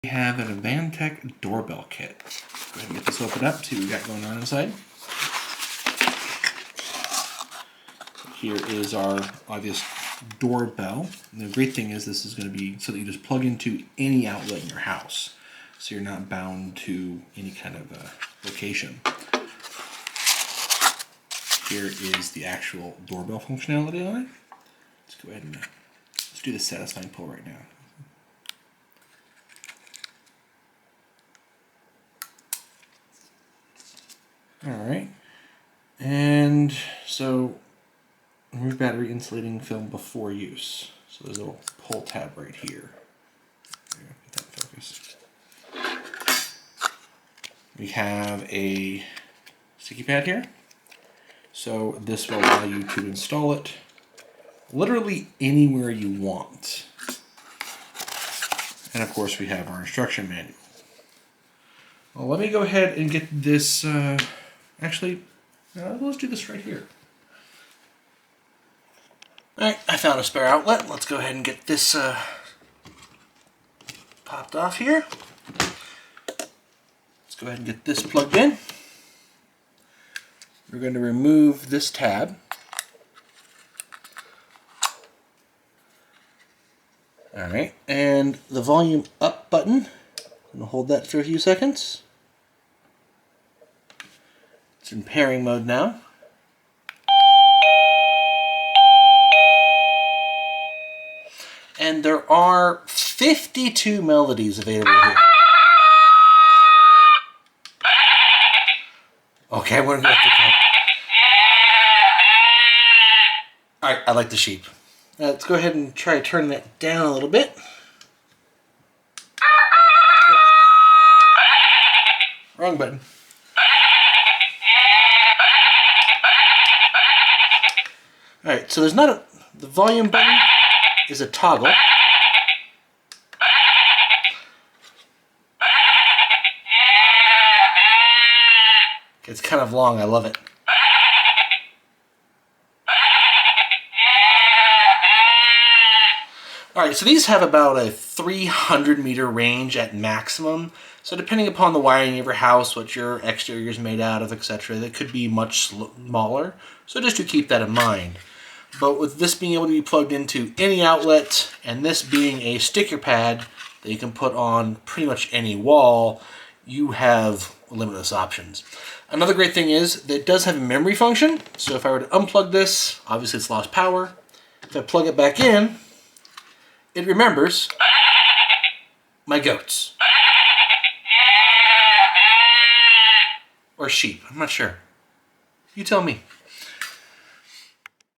We have an AVANTEK doorbell kit. Go ahead and get this open up, see what we got going on inside. Here is our obvious doorbell. And the great thing is this is going to be something you just plug into any outlet in your house. So you're not bound to any kind of location. Here is the actual doorbell functionality on it. Let's go ahead and let's do the satisfying pull right now. Alright, and so remove battery insulating film before use. So there's a little pull tab right here. Get that focus. We have a sticky pad here. So this will allow you to install it literally anywhere you want. And of course we have our instruction manual. Well, let me go ahead and get this, actually, let's do this right here. Alright, I found a spare outlet. Let's go ahead and get this popped off here. Let's go ahead and get this plugged in. We're going to remove this tab. Alright, and the volume up button. I'm going to hold that for a few seconds. It's in pairing mode now. And there are 52 melodies available here. Okay, I'm going to go with the cat. Alright, I like the sheep. Let's go ahead and try turning that down a little bit. Wrong button. Alright, so there's not a... The volume button is a toggle. It's kind of long, I love it. Alright, so these have about a 300-meter range at maximum. So depending upon the wiring of your house, what your exterior is made out of, etc., that could be much smaller. So just to keep that in mind. But with this being able to be plugged into any outlet, and this being a sticker pad that you can put on pretty much any wall, you have limitless options. Another great thing is that it does have a memory function. So if I were to unplug this, obviously it's lost power. If I plug it back in, it remembers my goats. Or sheep, I'm not sure. You tell me.